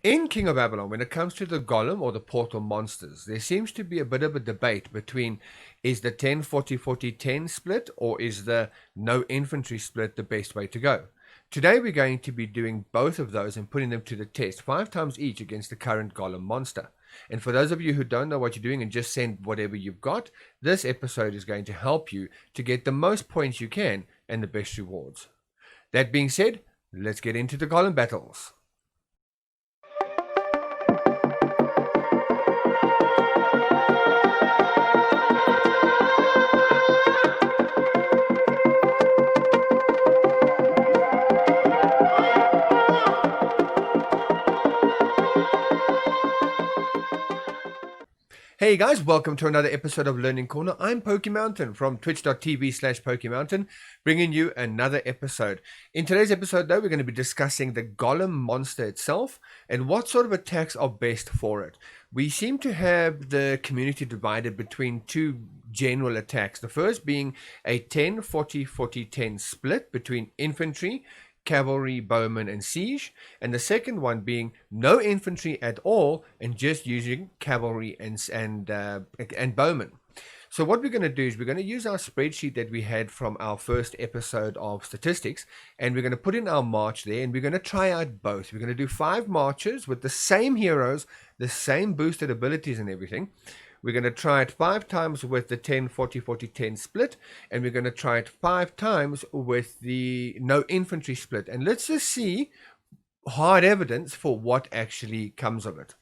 In King of Babylon, when it comes to the Golem or the portal monsters, there seems to be a bit of a debate between is the 10-40-40-10 split or is the no infantry split the best way to go. Today we're going to be doing both of those and putting them to the test 5 times each against the current Golem monster. And for those of you who don't know what you're doing and just send whatever you've got, this episode is going to help you to get the most points you can and the best rewards. That being said, let's get into the Golem battles. Hey guys, welcome to another episode of Learning Corner. I'm Pokemountain from twitch.tv/Pokemountain, bringing you another episode. In today's episode though, we're going to be discussing the Golem monster itself and what sort of attacks are best for it. We seem to have the community divided between two general attacks. The first being a 10-40-40-10 split between infantry, cavalry, bowmen, and siege, and the second one being no infantry at all and just using cavalry and bowmen. So what we're going to do is we're going to use our spreadsheet that we had from our first episode of statistics, and we're going to put in our march there, and we're going to try out both. We're going to do 5 marches with the same heroes, the same boosted abilities and everything. We're going to try it 5 times with the 10-40-40-10 split, and we're going to try it 5 times with the no infantry split. And let's just see hard evidence for what actually comes of it.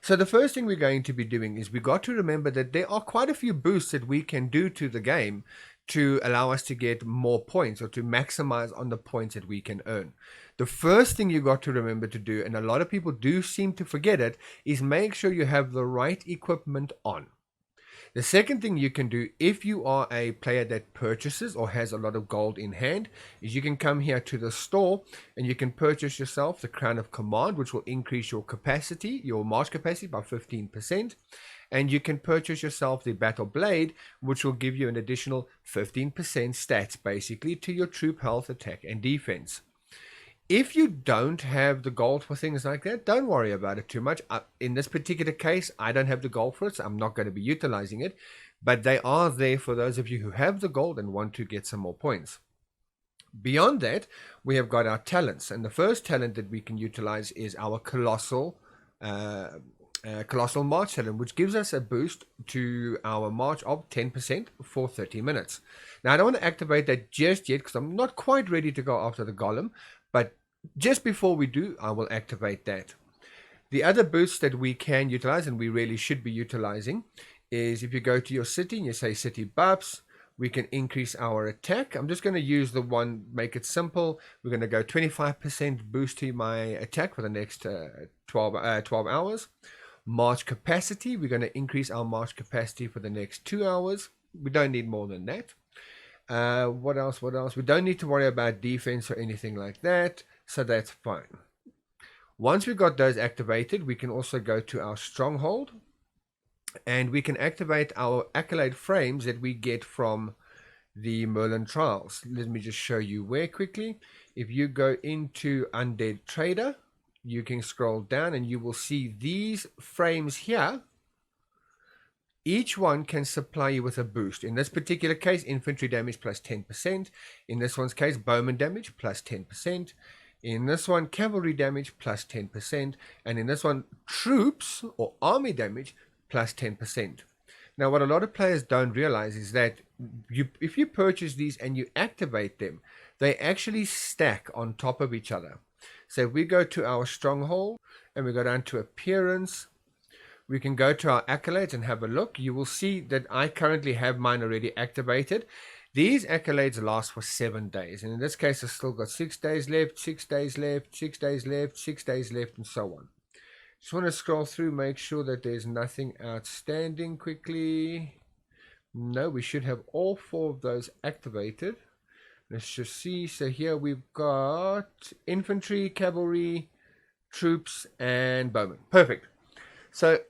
So the first thing we're going to be doing is we got to remember that there are quite a few boosts that we can do to the game to allow us to get more points or to maximize on the points that we can earn. The first thing you got to remember to do, and a lot of people do seem to forget it, is make sure you have the right equipment on. The second thing you can do if you are a player that purchases or has a lot of gold in hand is you can come here to the store and you can purchase yourself the Crown of Command, which will increase your capacity, your march capacity by 15%. And you can purchase yourself the Battle Blade, which will give you an additional 15% stats basically to your troop health, attack, and defense. If you don't have the gold for things like that, don't worry about it too much. In this particular case, I don't have the gold for it, so I'm not going to be utilizing it. But they are there for those of you who have the gold and want to get some more points. Beyond that, we have got our talents. And the first talent that we can utilize is our Colossal March talent, which gives us a boost to our march of 10% for 30 minutes. Now, I don't want to activate that just yet because I'm not quite ready to go after the Golem. But just before we do, I will activate that. The other boosts that we can utilize, and we really should be utilizing, is if you go to your city and you say city buffs, we can increase our attack. I'm just going to use the one, make it simple. We're going to go 25% boost to my attack for the next 12 hours. March capacity, we're going to increase our march capacity for the next 2 hours. We don't need more than that. What else? We don't need to worry about defense or anything like that, so that's fine. Once we got those activated, we can also go to our stronghold, and we can activate our accolade frames that we get from the Merlin trials. Let me just show you where quickly. If you go into Undead Trader, you can scroll down and you will see these frames here. Each one can supply you with a boost. In this particular case, infantry damage plus 10%. In this one's case, bowman damage plus 10%. In this one, cavalry damage plus 10%. And in this one, troops or army damage plus 10%. Now, what a lot of players don't realize is that if you purchase these and you activate them, they actually stack on top of each other. So if we go to our stronghold and we go down to appearance, we can go to our accolades and have a look. You will see that I currently have mine already activated. These accolades last for 7 days. And in this case, I've still got 6 days left, 6 days left, 6 days left, 6 days left, and so on. Just want to scroll through, make sure that there's nothing outstanding quickly. No, we should have all 4 of those activated. Let's just see. So here we've got infantry, cavalry, troops, and bowmen. Perfect. So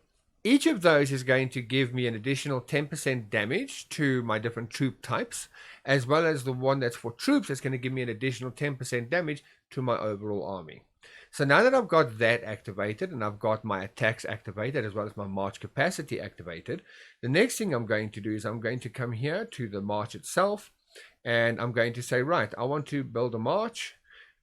each of those is going to give me an additional 10% damage to my different troop types, as well as the one that's for troops that's going to give me an additional 10% damage to my overall army. So now that I've got that activated and I've got my attacks activated as well as my march capacity activated, the next thing I'm going to do is I'm going to come here to the march itself, and I'm going to say, right, I want to build a march.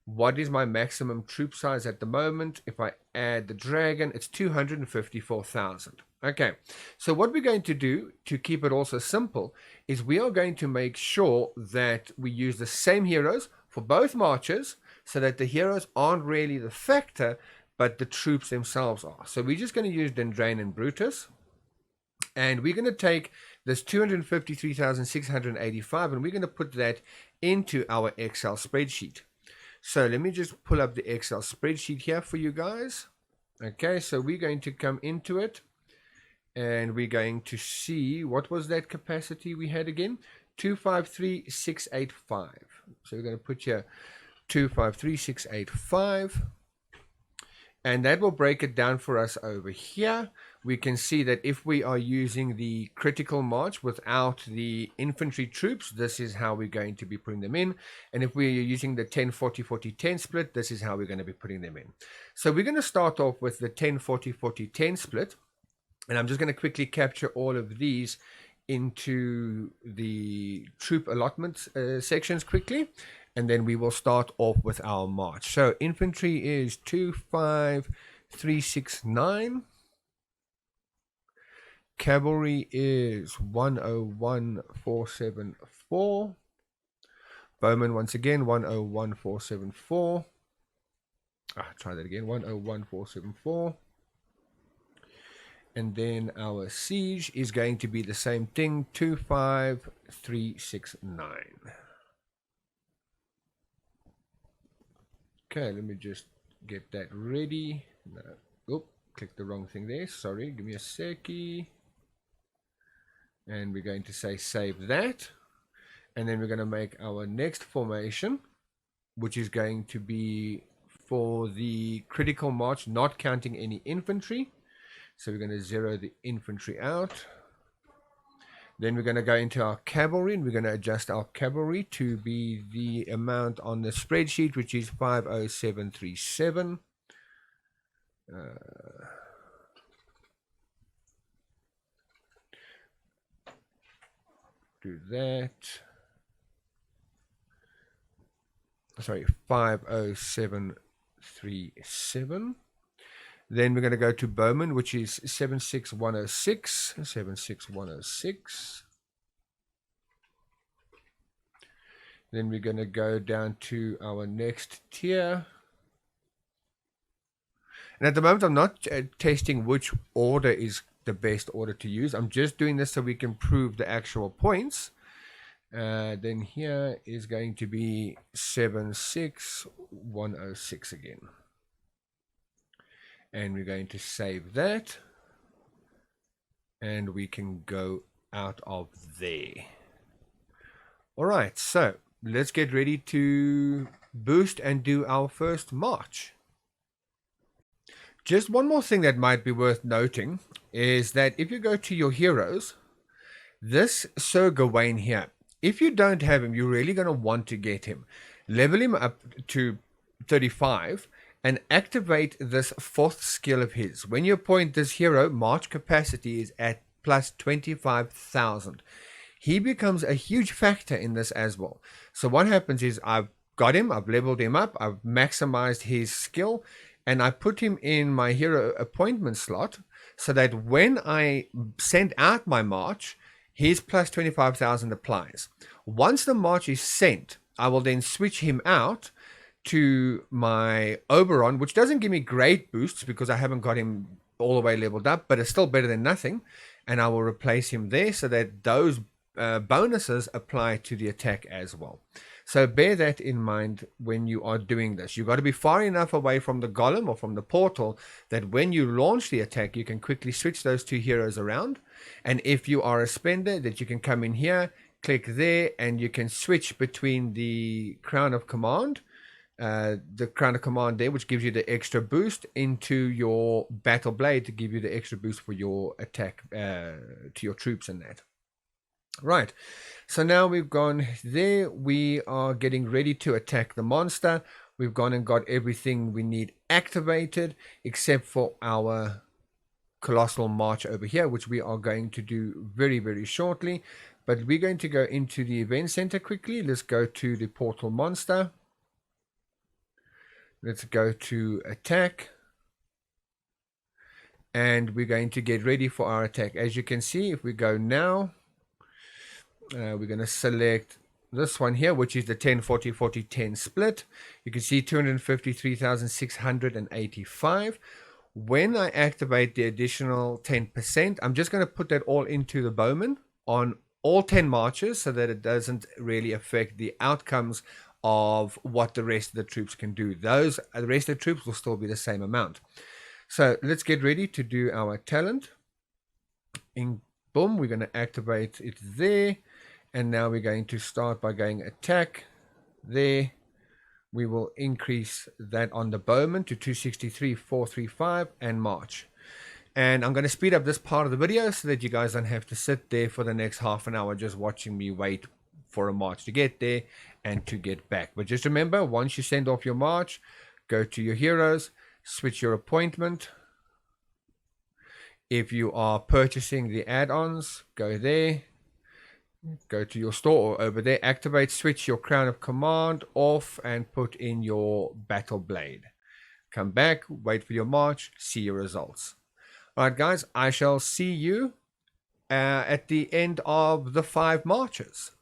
What is my maximum troop size at the moment? If I add the dragon, it's 254,000. Okay, so what we're going to do to keep it also simple is we are going to make sure that we use the same heroes for both marches, so that the heroes aren't really the factor, but the troops themselves are. So we're just going to use Dendrain and Brutus, and we're going to take this 253,685 and we're going to put that into our Excel spreadsheet. So let me just pull up the Excel spreadsheet here for you guys. Okay, so we're going to come into it and we're going to see, what was that capacity we had again? 253,685. So we're going to put here 253,685, and that will break it down for us over here. We can see that if we are using the critical march without the infantry troops, this is how we're going to be putting them in. And if we're using the 10-40-40-10 split, this is how we're going to be putting them in. So we're going to start off with the 10-40-40-10 split. And I'm just going to quickly capture all of these into the troop allotment sections quickly. And then we will start off with our march. So infantry is 25369. Cavalry is 101474. Bowmen once again 101474. Try that again, 101474. And then our siege is going to be the same thing, 25369. Okay, let me just get that ready. No. Oh, click the wrong thing there. Sorry, give me a seckie. And we're going to say save that. And then we're going to make our next formation, which is going to be for the critical march, not counting any infantry. So we're going to zero the infantry out. Then we're going to go into our cavalry, and we're going to adjust our cavalry to be the amount on the spreadsheet, which is 50737. Do that. Sorry, 50737. Then we're going to go to Bowman, which is 76106. 76106. Then we're going to go down to our next tier. And at the moment, I'm not testing which order is the best order to use. I'm just doing this so we can prove the actual points. Then here is going to be 76106 again. And we're going to save that, and we can go out of there. All right, so let's get ready to boost and do our first march. Just one more thing that might be worth noting is that if you go to your heroes, this Sir Gawain here, if you don't have him, you're really going to want to get him. Level him up to 35 and activate this fourth skill of his. When you appoint this hero, march capacity is at plus 25,000. He becomes a huge factor in this as well. So what happens is I've got him, I've leveled him up, I've maximized his skill, and I put him in my hero appointment slot so that when I send out my march, his plus 25,000 applies. Once the march is sent, I will then switch him out to my Oberon, which doesn't give me great boosts because I haven't got him all the way leveled up, but it's still better than nothing. And I will replace him there so that those bonuses apply to the attack as well. So bear that in mind when you are doing this. You've got to be far enough away from the golem or from the portal that when you launch the attack, you can quickly switch those two heroes around. And if you are a spender, that you can come in here, click there, and you can switch between the Crown of Command, there, which gives you the extra boost, into your Battle Blade to give you the extra boost for your attack to your troops and that. Right, so now we've gone there. We are getting ready to attack the monster. We've gone and got everything we need activated except for our Colossal March over here, which we are going to do very, very shortly. But we're going to go into the event center quickly. Let's go to the portal monster. Let's go to attack. And we're going to get ready for our attack. As you can see, if we go now, we're going to select this one here, which is the 10 40 40 10 split. You can see 253,685. When I activate the additional 10%, I'm just going to put that all into the bowman on all 10 marches so that it doesn't really affect the outcomes of what the rest of the troops can do. The rest of the troops will still be the same amount. So let's get ready to do our talent. Boom, we're going to activate it there. And now we're going to start by going attack there. We will increase that on the bowman to 263,435 and march. And I'm going to speed up this part of the video so that you guys don't have to sit there for the next half an hour just watching me wait for a march to get there and to get back. But just remember, once you send off your march, go to your heroes, switch your appointment. If you are purchasing the add-ons, go there. Go to your store or over there, activate, switch your crown of command off and put in your battle blade. Come back, wait for your march, see your results. Alright guys, I shall see you at the end of the 5 marches.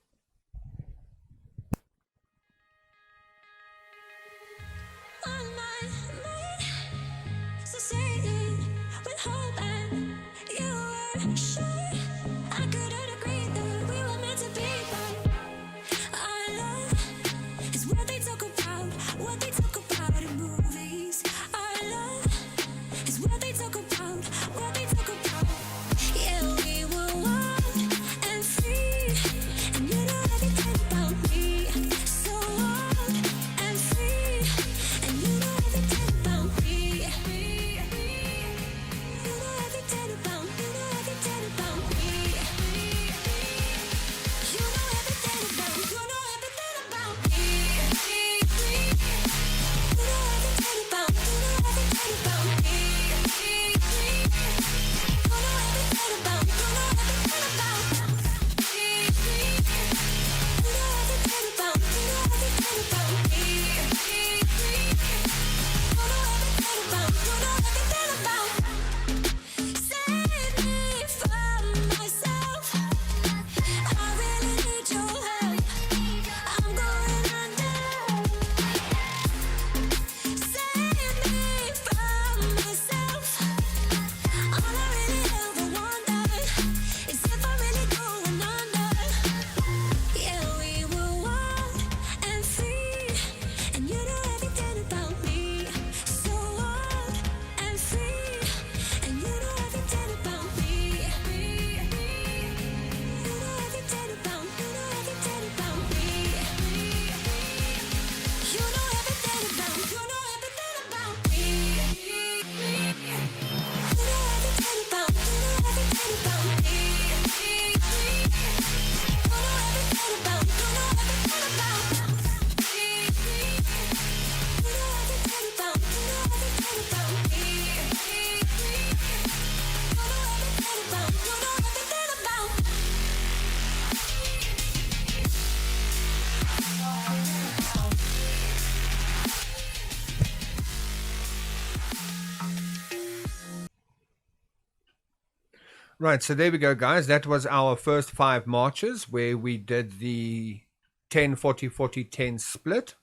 Right, so there we go, guys. That was our first 5 marches where we did the 10 40 40 10 split.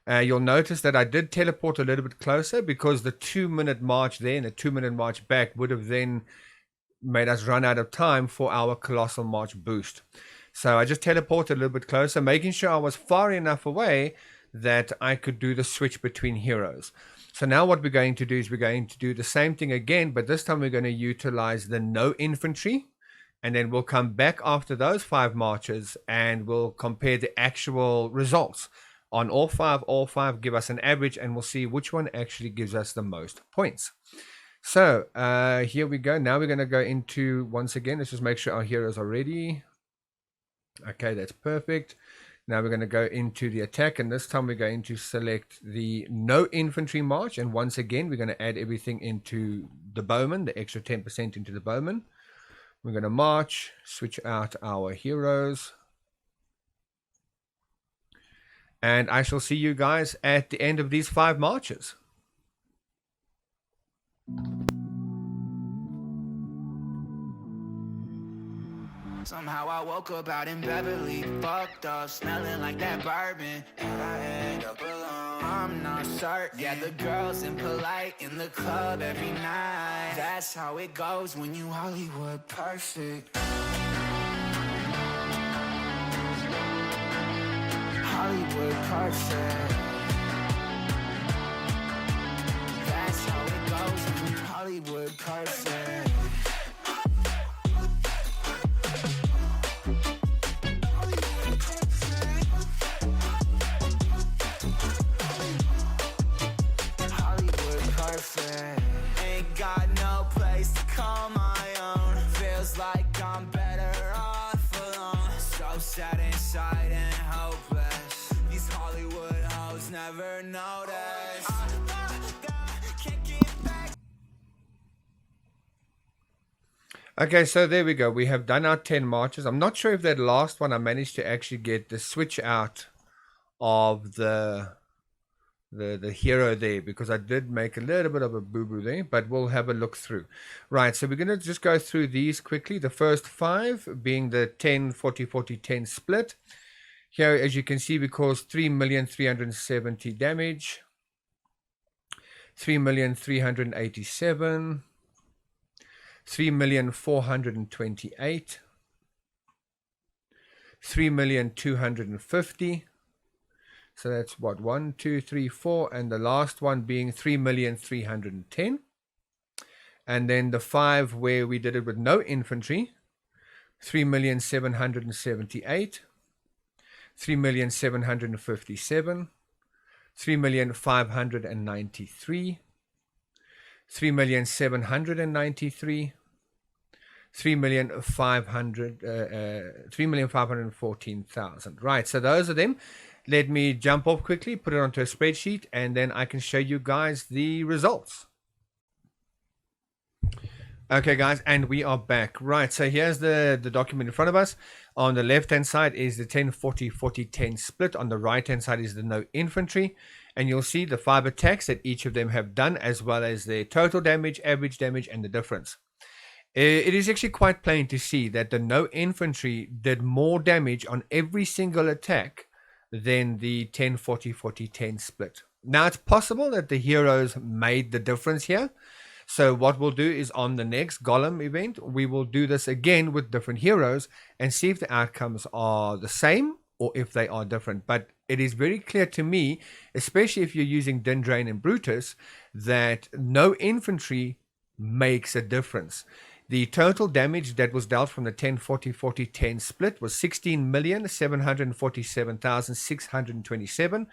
You'll notice that I did teleport a little bit closer because the 2-minute march there and the 2-minute march back would have then made us run out of time for our Colossal March boost. So I just teleported a little bit closer, making sure I was far enough away that I could do the switch between heroes. So now what we're going to do is we're going to do the same thing again, but this time we're going to utilize the No Infantry. And then we'll come back after those 5 marches and we'll compare the actual results on all 5, give us an average, and we'll see which one actually gives us the most points. So here we go. Now we're going to go into, once again, let's just make sure our heroes are ready. Okay, that's perfect. Now we're going to go into the attack, and this time we're going to select the no infantry march, and once again we're going to add everything into the bowman, the extra 10% into the bowman. We're going to march, switch out our heroes, and I shall see you guys at the end of these 5 marches. Somehow I woke up out in Beverly, fucked up, smelling like that bourbon, and I end up alone. I'm not certain. Yeah, the girls impolite in the club every night. That's how it goes when you Hollywood perfect. Hollywood perfect. That's how it goes when you Hollywood perfect. Ain't got no place to call my own. Feels like I'm better off alone. So sad inside and hopeless. These Hollywood hoes never notice. Can't get back. Okay, so there we go. We have done our 10 marches. I'm not sure if that last one I managed to actually get the switch out of the hero there, because I did make a little bit of a boo-boo there, but we'll have a look through. Right, so we're going to just go through these quickly. The first 5 being the 10 40 40 10 split. Here, as you can see, we caused 3,370 damage, 3,387, 3,428, 3,250. So that's what, 1, 2, 3, 4, and the last one being 3,310. And then the 5 where we did it with no infantry, 3,778, 3,757, 3,593, 3,793, 3,514,000. Right, so those are them. Let me jump off quickly, put it onto a spreadsheet, and then I can show you guys the results. Okay, guys, and we are back. Right, so here's the document in front of us. On the left-hand side is the 10 40 40 10 split. On the right-hand side is the no infantry. And you'll see the 5 attacks that each of them have done, as well as their total damage, average damage, and the difference. It is actually quite plain to see that the no infantry did more damage on every single attack than the 10 40 40 10 split. Now, it's possible that the heroes made the difference here. So what we'll do is on the next Golem event, we will do this again with different heroes and see if the outcomes are the same or if they are different. But it is very clear to me, especially if you're using Dindrain and Brutus, that no infantry makes a difference. The total damage that was dealt from the 10 40 40 10 split was 16,747,627,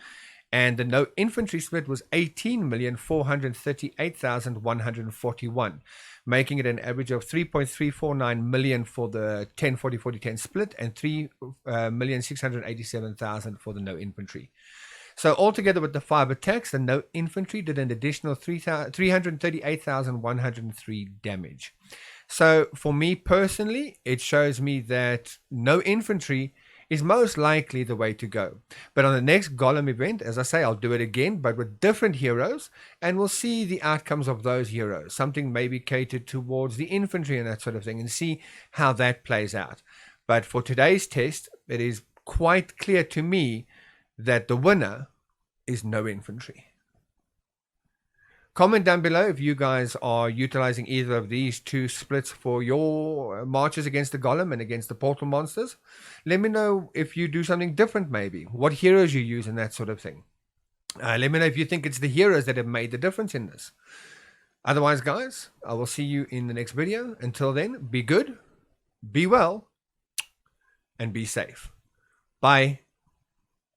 and the no infantry split was 18,438,141, making it an average of 3.349 million for the 10 40 40 10 split and 3,687,000 for the no infantry. So altogether with the 5 attacks, the no infantry did an additional 338,103 damage. So for me personally, it shows me that no infantry is most likely the way to go. But on the next Golem event, as I say, I'll do it again, but with different heroes, and we'll see the outcomes of those heroes. Something maybe catered towards the infantry and that sort of thing, and see how that plays out. But for today's test, it is quite clear to me that the winner is no infantry. Comment down below if you guys are utilizing either of these 2 splits for your marches against the Golem and against the portal monsters. Let me know if you do something different, maybe what heroes you use and that sort of thing. Let me know if you think it's the heroes that have made the difference in this. Otherwise, guys, I will see you in the next video. Until then, be good, be well, and be safe. Bye.